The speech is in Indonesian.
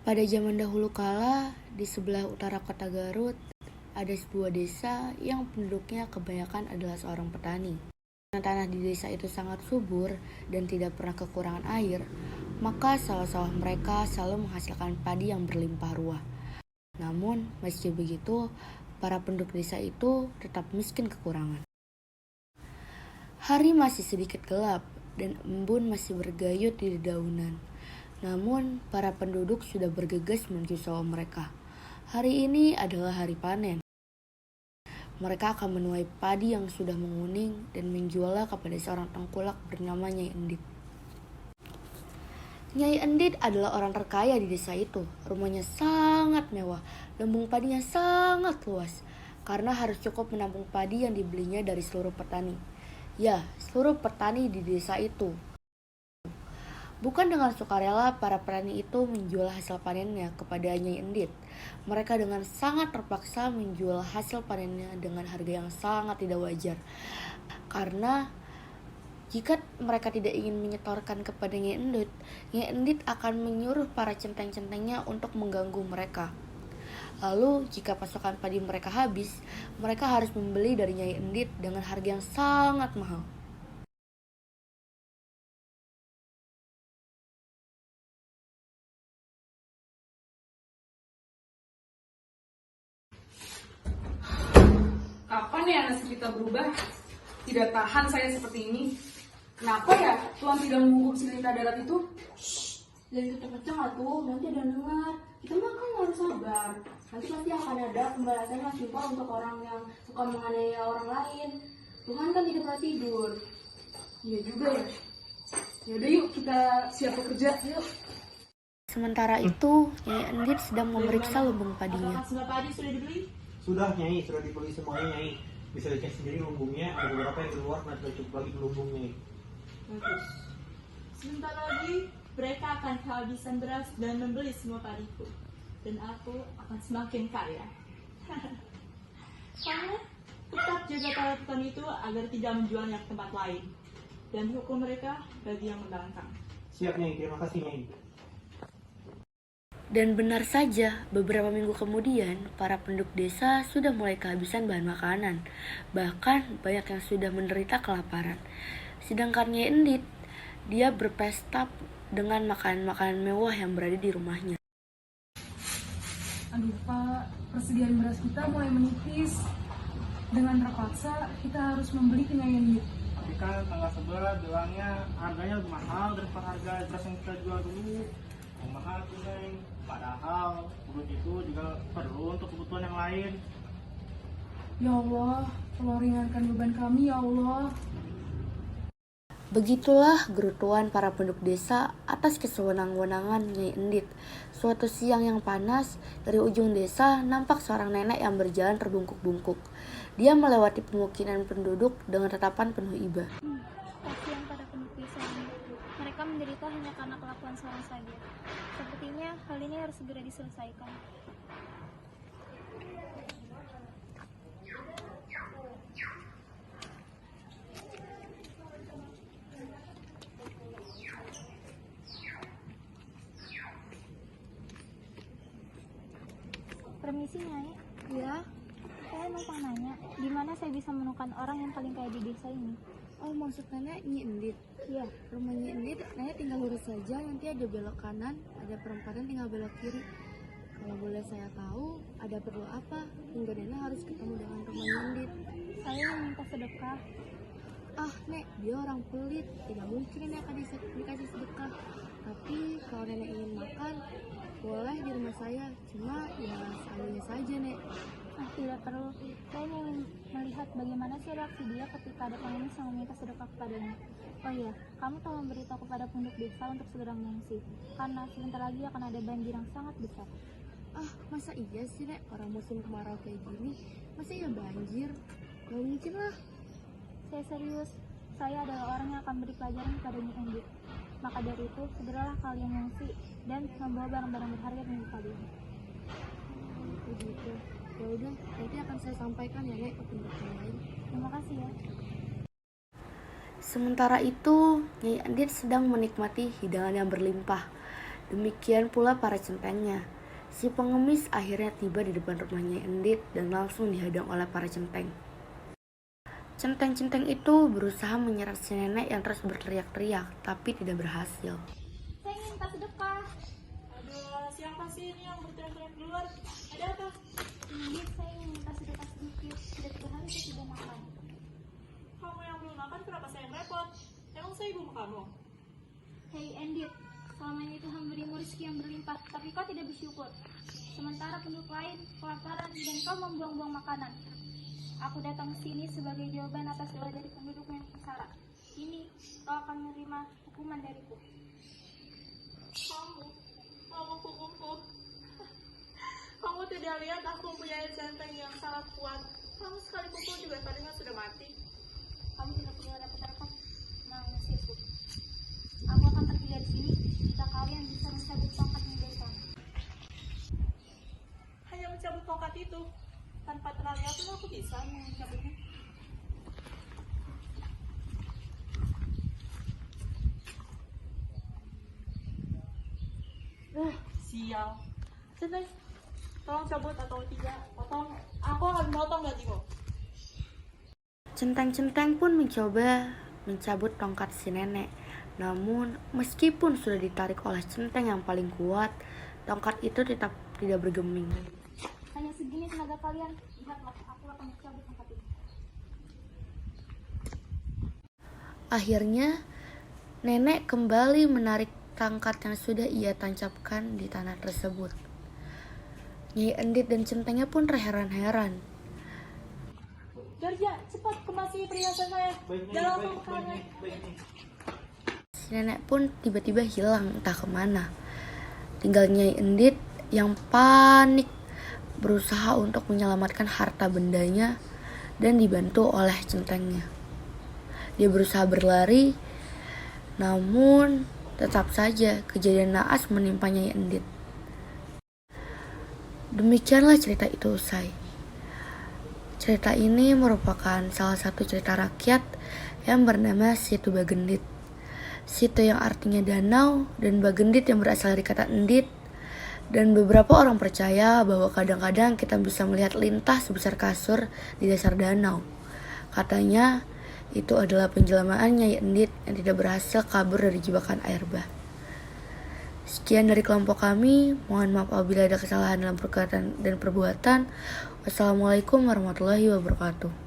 Pada zaman dahulu kala, di sebelah utara kota Garut, ada sebuah desa yang penduduknya kebanyakan adalah seorang petani. Karena tanah di desa itu sangat subur dan tidak pernah kekurangan air, maka sawah-sawah mereka selalu menghasilkan padi yang berlimpah ruah. Namun, meski begitu, para penduduk desa itu tetap miskin kekurangan. Hari masih sedikit gelap dan embun masih bergayut di dedaunan. Namun, para penduduk sudah bergegas menuju sawah mereka. Hari ini adalah hari panen. Mereka akan menuai padi yang sudah menguning dan menjualnya kepada seorang tengkulak bernama Nyai Endit. Nyai Endit adalah orang terkaya di desa itu. Rumahnya sangat mewah, lumbung padinya sangat luas, karena harus cukup menampung padi yang dibelinya dari seluruh petani. Ya, seluruh petani di desa itu. Bukan dengan sukarela para petani itu menjual hasil panennya kepada Nyai Endit. Mereka dengan sangat terpaksa menjual hasil panennya dengan harga yang sangat tidak wajar. Karena jika mereka tidak ingin menyetorkan kepada Nyai Endit akan menyuruh para centeng-centengnya untuk mengganggu mereka. Lalu jika pasokan padi mereka habis, mereka harus membeli dari Nyai Endit dengan harga yang sangat mahal. Kapan ya nasib kita berubah? Tidak tahan saya seperti ini. Kenapa ya Tuhan tidak menghukum si Lintah Darat itu? Jangan kenceng-kenceng atuh, nanti ada yang dengar. Kita mah kan harus sabar. Nanti pasti akan ada pembalasan yang simpel untuk orang yang suka menganiaya orang lain. Tuhan kan tidak pernah tidur. Iya juga ya. Yaudah yuk kita siap bekerja. Yuk. Sementara itu, Nyai Endit sedang memeriksa lumbung padinya. Apakah semua padi sudah dibeli? Sudah Nyai, sudah dibeli semuanya Nyai. Bisa dicek sendiri lumbungnya, ada beberapa yang keluar dan sudah cukup lagi lumbung Nyai. Bagus. Sebentar lagi mereka akan kehabisan beras dan membeli semua padiku. Dan aku akan semakin kaya. Kamu tetap jaga para petani itu agar tidak menjualnya ke tempat lain. Dan hukum mereka bagi yang membangkang. Siap Nyai, terima kasih Nyai. Dan benar saja, beberapa minggu kemudian, para penduduk desa sudah mulai kehabisan bahan makanan. Bahkan banyak yang sudah menderita kelaparan. Sedangkan Nyai Endit, dia berpesta dengan makanan-makanan mewah yang berada di rumahnya. Aduh Pak, persediaan beras kita mulai menipis. Dengan terpaksa kita harus membeli ke Nyai Endit. Tapi kan tanggal 11 bilangnya harganya lebih mahal daripada harga beras yang kita jual dulu. Yang mahal tuh Neng. Padahal urut itu juga perlu untuk kebutuhan yang lain. Ya Allah, tolong ringankan beban kami ya Allah. Begitulah gerutuan para penduduk desa atas kesewenang-wenangan Nyai Endit. Suatu siang yang panas, dari ujung desa nampak seorang nenek yang berjalan terbungkuk-bungkuk. Dia melewati pemukiman penduduk dengan tatapan penuh iba. Kasihan pada penduduk desa ini. Mereka menderita hanya karena kelakuan seorang saja. Sepertinya hal ini harus segera diselesaikan. Permisi Nyai. Ya, Saya numpang nanya, di mana saya bisa menemukan orang yang paling kaya di desa ini? oh maksud nenek Nyi Endit. Iya. Rumah Nyi Endit, nenek tinggal lurus saja, nanti ada belok kanan, ada perempatan tinggal belok kiri. Kalau boleh saya tahu, ada perlu apa hingga nenek harus ketemu dengan rumah Nyi Endit? Saya meminta sedekah. Ah, nek, dia orang pelit, tidak mungkin nenek akan dikasih sedekah. Tapi kalau nenek ingin makan, boleh di rumah saya, cuma ya sekalinya saja nek. Tidak perlu. Saya ingin melihat bagaimana sih reaksi dia ketika ada pengemis yang meminta sedekah kepadanya. Oh iya, kamu tolong beritahu kepada penduduk desa untuk segera mengungsi, karena sebentar lagi akan ada banjir yang sangat besar. Ah, masa iya sih nek, orang musim kemarau kayak gini, masa iya banjir? Gak mungkin lah. Saya serius, saya adalah orang yang akan beri pelajaran kepada Nyi Endit. Maka dari itu, segeralah kalian mengungsi dan membawa barang-barang berharga milik kalian. Begitu. Ya udah, nanti akan saya sampaikan ya nek ke penduduk yang lain. Terima kasih ya. Sementara itu, Nyai Endit sedang menikmati hidangan yang berlimpah. Demikian pula para centengnya. Si pengemis akhirnya tiba di depan rumahnya Endit dan langsung dihadang oleh para centeng. Centeng-centeng itu berusaha menyerang si nenek yang terus berteriak-teriak, tapi tidak berhasil. Saya ingin minta sedekah. Ada siapa sih ini yang berteriak-teriak di luar? Ada apa? Ini saya ingin minta sedekah sedikit. Sudah 3 hari saya tidak makan. Kamu yang belum makan kenapa saya yang repot? Emang saya ibu kamu? Hei Endit, selama ini Tuhan berimu rezeki yang berlimpah, tapi kau tidak bersyukur. Sementara penduduk lain kelaparan dan kau membuang-buang makanan. Aku datang ke sini sebagai jawaban atas doa dari penduduk yang sengsara. Ini kau akan menerima hukuman dariku. Kamu mau menghukumku? Kamu tidak lihat aku mempunyai centeng yang sangat kuat. Kamu sekali pukul juga tadinya sudah mati. Kamu tidak perlu repot-repot mengusirku. Aku akan pergi dari sini jika kalian bisa mencabut tongkatnya dari sana. Hanya mencabut tongkat itu. Tanpa tenaga pun aku bisa mencabutnya. Sial. Centeng, tolong cabut atau tidak. Potong. Aku akan memotong gajimu. Centeng-centeng pun mencoba mencabut tongkat si nenek. Namun, meskipun sudah ditarik oleh centeng yang paling kuat, tongkat itu tetap tidak bergeming. Hanya segini tenaga kalian. Lihatlah, aku akan mencabut tongkat ini. Akhirnya, nenek kembali menarik tongkat yang sudah ia tancapkan di tanah tersebut. Nyai Endit dan centengnya pun terheran-heran. Georgia, cepat kemasi perhiasan saya. Jangan lupa makannya. Si nenek pun tiba-tiba hilang entah kemana. Tinggal Nyai Endit yang panik berusaha untuk menyelamatkan harta bendanya dan dibantu oleh centengnya. Dia berusaha berlari, namun tetap saja kejadian naas menimpa Nyai Endit. Demikianlah cerita itu usai. Cerita ini merupakan salah satu cerita rakyat yang bernama Situ Bagendit. Situ yang artinya danau dan Bagendit yang berasal dari kata endit. Dan beberapa orang percaya bahwa kadang-kadang kita bisa melihat lintah sebesar kasur di dasar danau. Katanya itu adalah penjelmaan Nyai Endit yang tidak berhasil kabur dari jebakan air bah. Sekian dari kelompok kami. Mohon maaf apabila ada kesalahan dalam perkataan dan perbuatan. Wassalamualaikum warahmatullahi wabarakatuh.